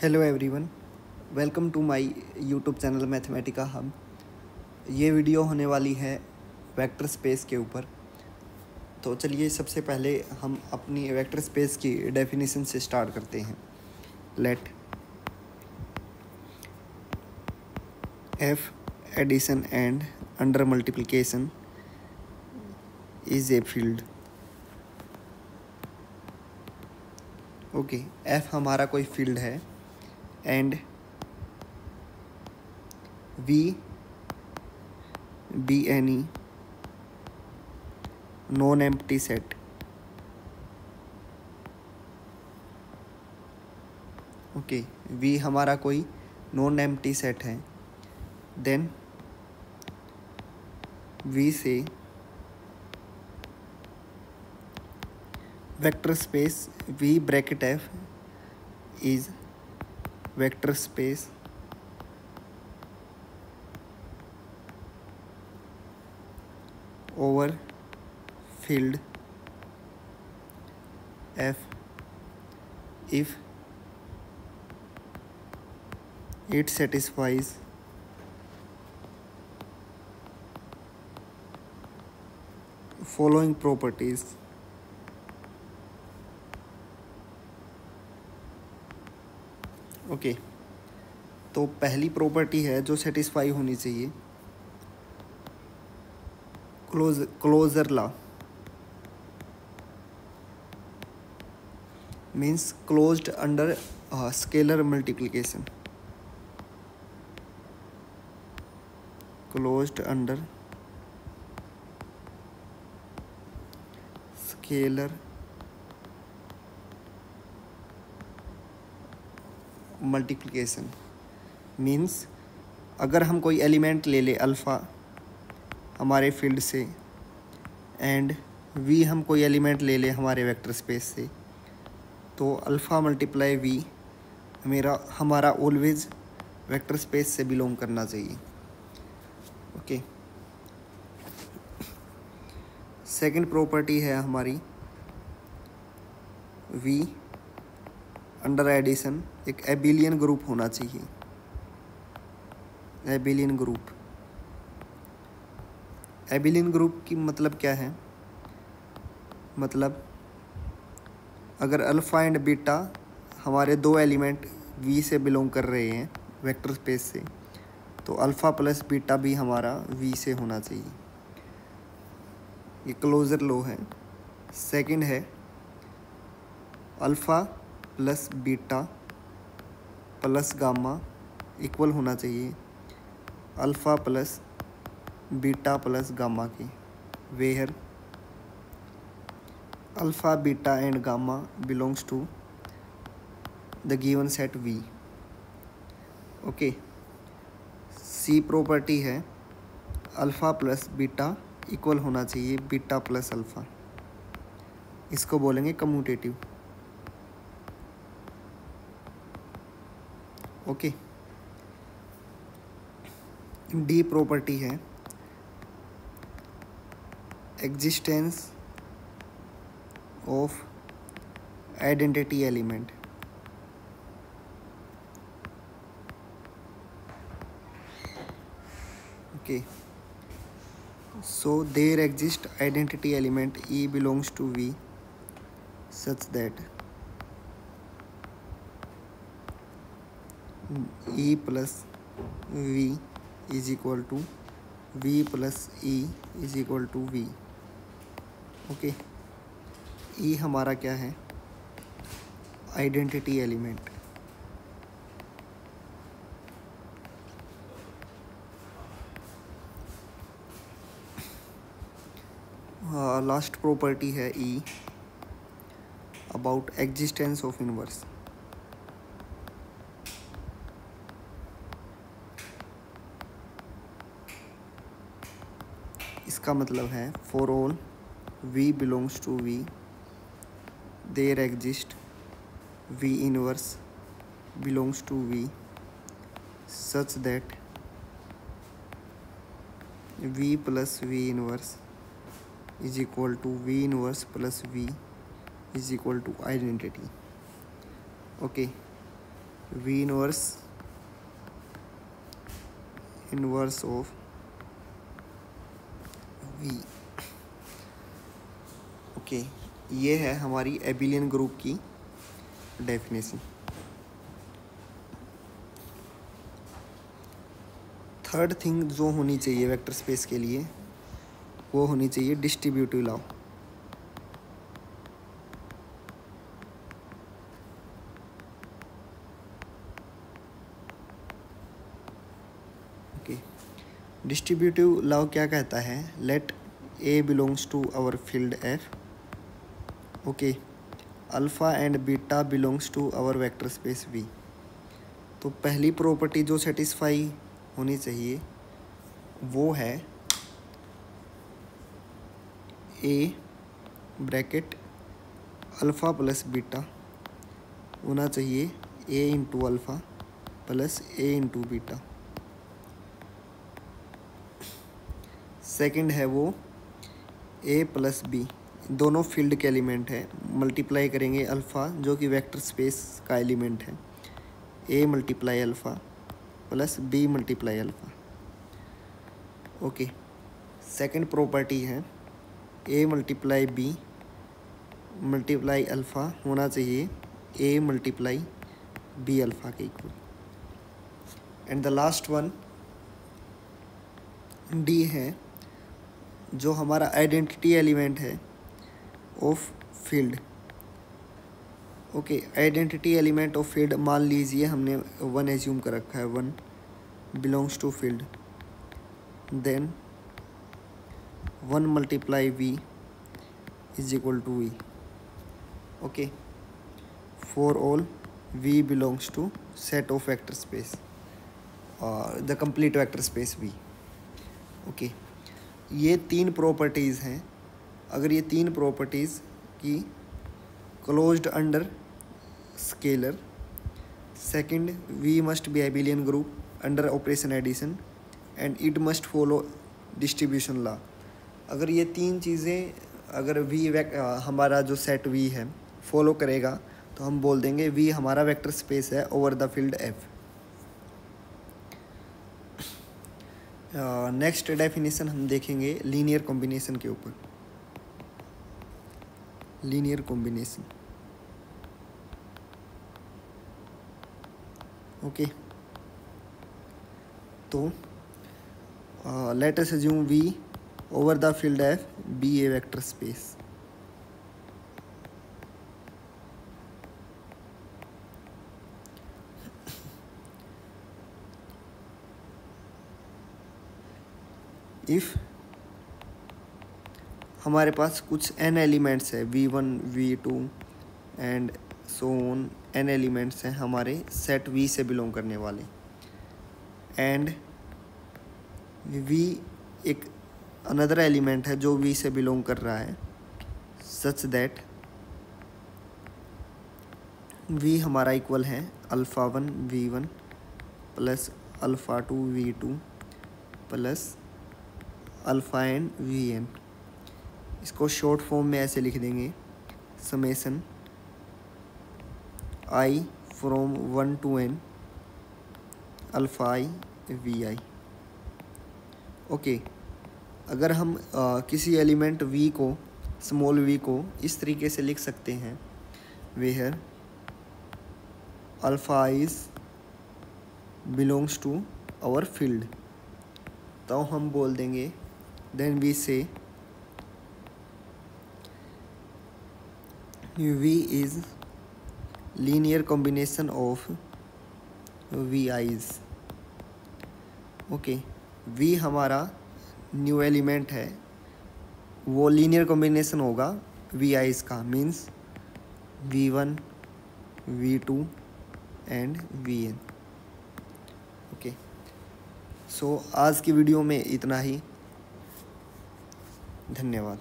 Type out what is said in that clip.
Hello everyone, welcome to my YouTube channel Mathematica hub. ये video होने वाली है वेक्टर स्पेस के ऊपर। तो चलिए सबसे पहले हम अपनी वेक्टर स्पेस की डेफिनेशन से स्टार्ट करते हैं। Let F addition and under multiplication is a field. Okay, F हमारा कोई फील्ड है and we be any non-empty set। Okay, V हमारा कोई नॉन एम्प्टी सेट है। देन V से vector space V bracket F is vector space over field F if it satisfies following properties। Okay, तो पहली property है जो satisfy होनी चाहिए, closure law means closed under scalar multiplication. Closed under scalar multiplication means अगर हम कोई element ले ले अल्फ़ा हमारे फील्ड से एंड वी हम कोई एलिमेंट ले ले हमारे वेक्टर स्पेस से, तो अल्फ़ा मल्टीप्लाई वी हमारा ऑलवेज वेक्टर स्पेस से बिलोंग करना चाहिए। ओके, सेकंड प्रॉपर्टी है हमारी वी अंडर एडिशन एक एबिलियन ग्रुप होना चाहिए। एबिलियन ग्रुप, एबिलियन ग्रुप की मतलब क्या है? मतलब अगर अल्फ़ा एंड बीटा हमारे दो एलिमेंट वी से बिलोंग कर रहे हैं वेक्टर स्पेस से, तो अल्फ़ा प्लस बीटा भी हमारा वी से होना चाहिए। ये क्लोजर लॉ है। सेकंड है alpha plus beta plus gamma equal होना चाहिए alpha plus beta plus gamma के, where alpha beta and gamma belongs to the given set V। Okay, C property है अल्फ़ा प्लस बीटा इक्वल होना चाहिए beta plus alpha, इसको बोलेंगे commutative. Okay, D property है existence of identity element. Okay, so there exists identity element E belongs to V such that E plus V is equal to V plus E is equal to V। Okay, E हमारा क्या है? Identity element. Last property है E about existence of inverse. इसका मतलब है for all V belongs to V there exist V inverse belongs to V such that V plus V inverse is equal to V inverse plus V is equal to identity। Okay, V inverse of V। Okay, ये है हमारी abelian group की definition. Third thing जो होनी चाहिए vector space के लिए, वो होनी चाहिए distributive law. Okay, distributive law क्या कहता है? Let a belongs to our field F, okay, alpha and beta belongs to our vector space V. तो पहली प्रॉपर्टी जो सेटिस्फाई होनी चाहिए वो है a bracket alpha plus beta होना चाहिए a into alpha plus a into beta. Second है वो ए प्लस बी, दोनों फील्ड के एलिमेंट है, मल्टीप्लाई करेंगे अल्फ़ा जो कि वेक्टर स्पेस का एलिमेंट है, A multiply alpha plus B multiply alpha. Okay, second property है A multiply B multiply alpha होना चाहिए ए मल्टीप्लाई बी अल्फ़ा के equal. And the last one D है, जो हमारा आइडेंटिटी एलिमेंट है of field. Okay, identity element of field मान लीजिए हमने 1 एज्यूम कर रखा है, 1 belongs to field, then 1 multiply V is equal to V. Okay, for all V belongs to set of vector space और the complete vector space V. Okay, ये 3 properties हैं। अगर ये 3 प्रॉपर्टीज़ की closed under scalar, second V must be abelian group under operation addition and it must follow distribution law. अगर ये 3 चीज़ें अगर वी हमारा जो सेट वी है फॉलो करेगा तो हम बोल देंगे वी हमारा वेक्टर स्पेस है over the field F. Next definition हम देखेंगे लीनियर कॉम्बिनेशन के ऊपर। लीनियर कॉम्बिनेशन, ओके, तो let us assume V over the field F be a vector space. If हमारे पास कुछ n एलिमेंट्स है v1 v2 and so on, n elements हैं हमारे सेट v से बिलोंग करने वाले, एंड v एक अनदर एलिमेंट है जो v से बिलोंग कर रहा है, सच दैट v हमारा इक्वल है alpha 1 v1 plus alpha 2 v2 plus alpha n v n. इसको शॉर्ट फॉर्म में ऐसे लिख देंगे, समेसन आई फ्रॉम 1 to n alpha i v i. Okay, अगर हम किसी एलिमेंट v को, स्मॉल v को इस तरीके से लिख सकते हैं, where alpha is belongs to our field, तो हम बोल देंगे then we say V is linear combination of VI's। Okay, V हमारा न्यू एलिमेंट है, वो लीनियर कॉम्बिनेशन होगा VI's का, means V1 V2 and VN। Okay, so आज की वीडियो में इतना ही, धन्यवाद।